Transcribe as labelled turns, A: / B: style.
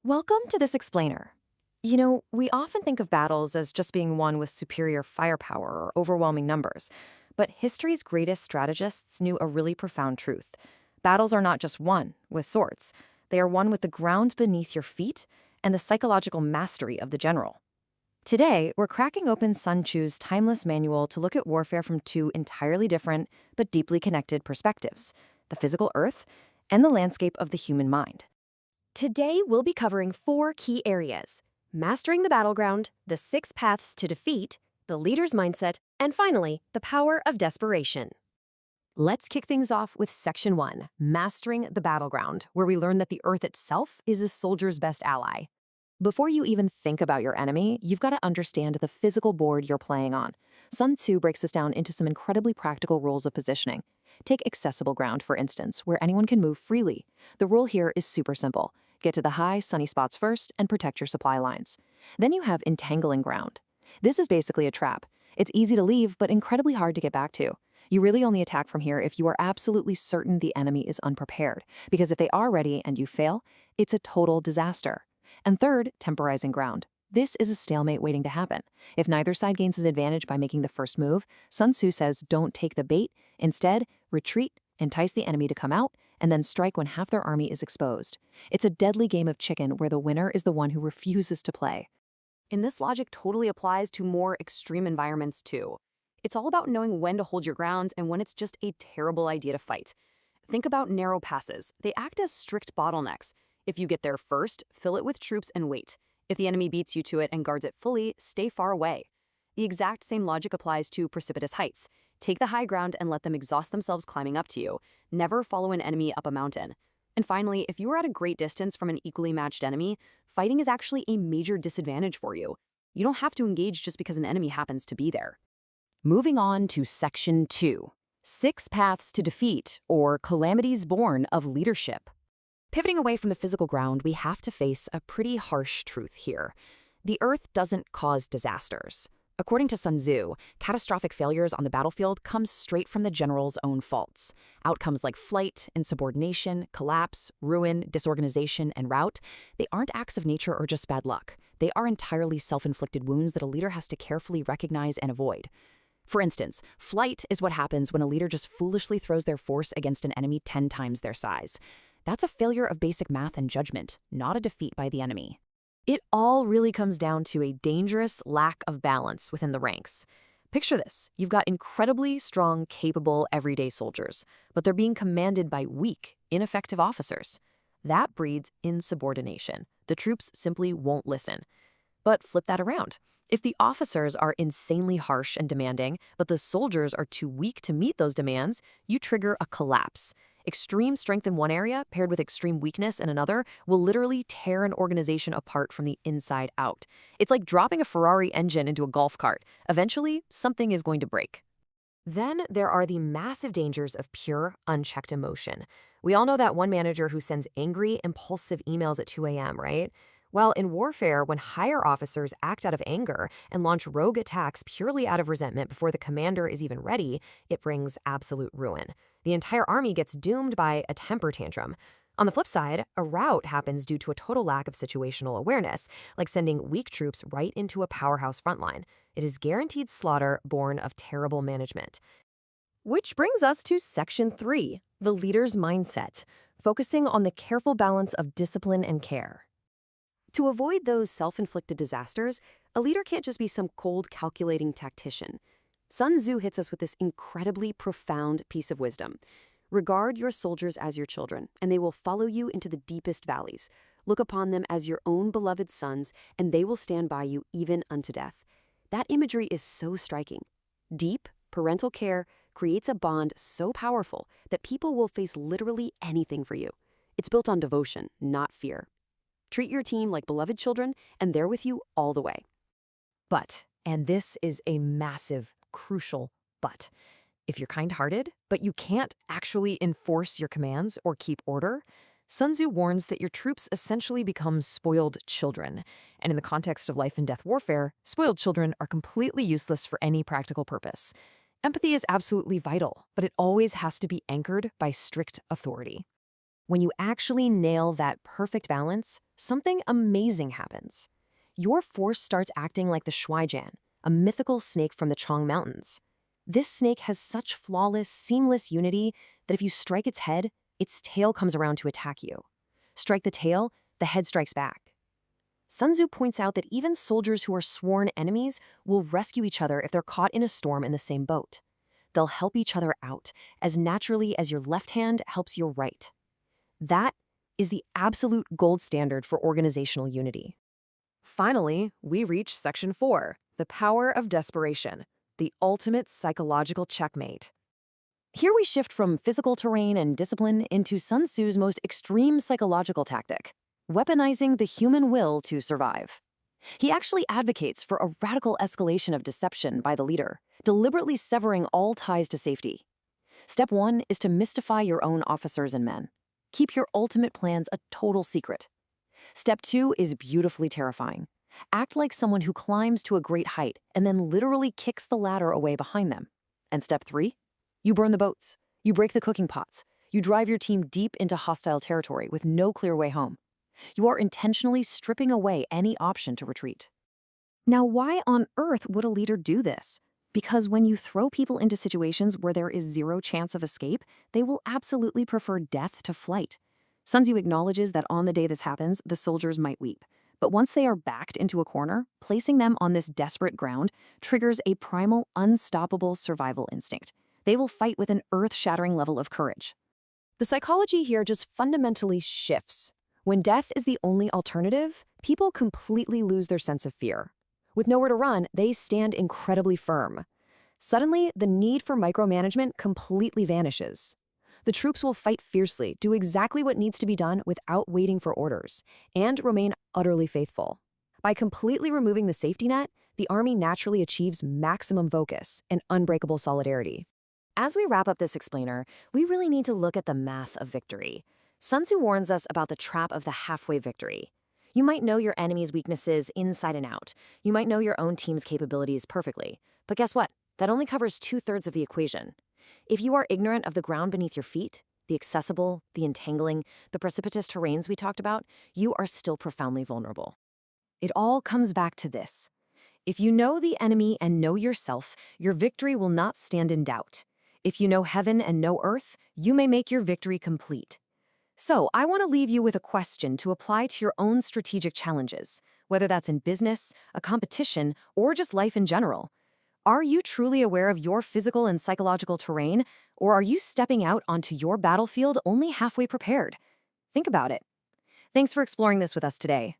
A: Welcome to this explainer. We often think of battles as just being won with superior firepower or overwhelming numbers, but history's greatest strategists knew a really profound truth. Battles are not just won with swords, they are won with the ground beneath your feet and the psychological mastery of the general. Today, we're cracking open Sun Tzu's timeless manual to look at warfare from two entirely different but deeply connected perspectives: the physical earth and the landscape of the human mind.
B: Today, we'll be covering four key areas: mastering the battleground, the six paths to defeat, the leader's mindset, and finally, the power of desperation. Let's kick things off with Section 1, Mastering the Battleground, where we learn that the Earth itself is a soldier's best ally. Before you even think about your enemy, you've got to understand the physical board you're playing on. Sun Tzu breaks this down into some incredibly practical rules of positioning. Take accessible ground, for instance, where anyone can move freely. The rule here is super simple. Get to the high, sunny spots first and protect your supply lines. Then you have entangling ground. This is basically a trap. It's easy to leave, but incredibly hard to get back to. You really only attack from here if you are absolutely certain the enemy is unprepared, because if they are ready and you fail, it's a total disaster. And third, temporizing ground. This is a stalemate waiting to happen. If neither side gains an advantage by making the first move, Sun Tzu says don't take the bait. Instead, retreat, entice the enemy to come out, and then strike when half their army is exposed. It's a deadly game of chicken where the winner is the one who refuses to play. And this logic totally applies to more extreme environments too. It's all about knowing when to hold your ground and when it's just a terrible idea to fight. Think about narrow passes. They act as strict bottlenecks. If you get there first, fill it with troops and wait. If the enemy beats you to it and guards it fully, stay far away. The exact same logic applies to precipitous heights. Take the high ground and let them exhaust themselves climbing up to you. Never follow an enemy up a mountain. And finally, if you are at a great distance from an equally matched enemy, fighting is actually a major disadvantage for you. You don't have to engage just because an enemy happens to be there. Moving on to Section 2, Six Paths to Defeat, or Calamities Born of Leadership. Pivoting away from the physical ground, we have to face a pretty harsh truth here. The Earth doesn't cause disasters. According to Sun Tzu, catastrophic failures on the battlefield come straight from the general's own faults. Outcomes like flight, insubordination, collapse, ruin, disorganization, and rout, they aren't acts of nature or just bad luck. They are entirely self-inflicted wounds that a leader has to carefully recognize and avoid. For instance, flight is what happens when a leader just foolishly throws their force against an enemy 10 times their size. That's a failure of basic math and judgment, not a defeat by the enemy. It all really comes down to a dangerous lack of balance within the ranks. Picture this. You've got incredibly strong, capable, everyday soldiers, but they're being commanded by weak, ineffective officers. That breeds insubordination. The troops simply won't listen. But flip that around. If the officers are insanely harsh and demanding, but the soldiers are too weak to meet those demands, you trigger a collapse. Extreme strength in one area, paired with extreme weakness in another, will literally tear an organization apart from the inside out. It's like dropping a Ferrari engine into a golf cart. Eventually, something is going to break. Then there are the massive dangers of pure, unchecked emotion. We all know that one manager who sends angry, impulsive emails at 2 a.m., right? Well, in warfare, when higher officers act out of anger and launch rogue attacks purely out of resentment before the commander is even ready, it brings absolute ruin. The entire army gets doomed by a temper tantrum. On the flip side, a rout happens due to a total lack of situational awareness, like sending weak troops right into a powerhouse frontline. It is guaranteed slaughter born of terrible management. Which brings us to Section 3, the leader's mindset, focusing on the careful balance of discipline and care. To avoid those self-inflicted disasters, a leader can't just be some cold, calculating tactician. Sun Tzu hits us with this incredibly profound piece of wisdom. Regard your soldiers as your children, and they will follow you into the deepest valleys. Look upon them as your own beloved sons, and they will stand by you even unto death. That imagery is so striking. Deep, parental care creates a bond so powerful that people will face literally anything for you. It's built on devotion, not fear. Treat your team like beloved children, and they're with you all the way. But, and this is a massive, crucial but, if you're kind-hearted, but you can't actually enforce your commands or keep order, Sun Tzu warns that your troops essentially become spoiled children. And in the context of life and death warfare, spoiled children are completely useless for any practical purpose. Empathy is absolutely vital, but it always has to be anchored by strict authority. When you actually nail that perfect balance, something amazing happens. Your force starts acting like the Shuaijian, a mythical snake from the Chong Mountains. This snake has such flawless, seamless unity that if you strike its head, its tail comes around to attack you. Strike the tail, the head strikes back. Sun Tzu points out that even soldiers who are sworn enemies will rescue each other if they're caught in a storm in the same boat. They'll help each other out as naturally as your left hand helps your right. That is the absolute gold standard for organizational unity. Finally, we reach Section 4, the power of desperation, the ultimate psychological checkmate. Here we shift from physical terrain and discipline into Sun Tzu's most extreme psychological tactic, weaponizing the human will to survive. He actually advocates for a radical escalation of deception by the leader, deliberately severing all ties to safety. Step 1 is to mystify your own officers and men. Keep your ultimate plans a total secret. Step 2 is beautifully terrifying. Act like someone who climbs to a great height and then literally kicks the ladder away behind them. And step 3? You burn the boats. You break the cooking pots. You drive your team deep into hostile territory with no clear way home. You are intentionally stripping away any option to retreat. Now, why on earth would a leader do this? Because when you throw people into situations where there is zero chance of escape, they will absolutely prefer death to flight. Sun Tzu acknowledges that on the day this happens, the soldiers might weep. But once they are backed into a corner, placing them on this desperate ground triggers a primal, unstoppable survival instinct. They will fight with an earth-shattering level of courage. The psychology here just fundamentally shifts. When death is the only alternative, people completely lose their sense of fear. With nowhere to run, they stand incredibly firm. Suddenly, the need for micromanagement completely vanishes. The troops will fight fiercely, do exactly what needs to be done without waiting for orders, and remain utterly faithful. By completely removing the safety net, the army naturally achieves maximum focus and unbreakable solidarity. As we wrap up this explainer, we really need to look at the math of victory. Sun Tzu warns us about the trap of the halfway victory. You might know your enemy's weaknesses inside and out. You might know your own team's capabilities perfectly. But guess what? That only covers 2/3 of the equation. If you are ignorant of the ground beneath your feet, the accessible, the entangling, the precipitous terrains we talked about, you are still profoundly vulnerable. It all comes back to this. If you know the enemy and know yourself, your victory will not stand in doubt. If you know heaven and know earth, you may make your victory complete. So, I want to leave you with a question to apply to your own strategic challenges, whether that's in business, a competition, or just life in general. Are you truly aware of your physical and psychological terrain, or are you stepping out onto your battlefield only halfway prepared? Think about it. Thanks for exploring this with us today.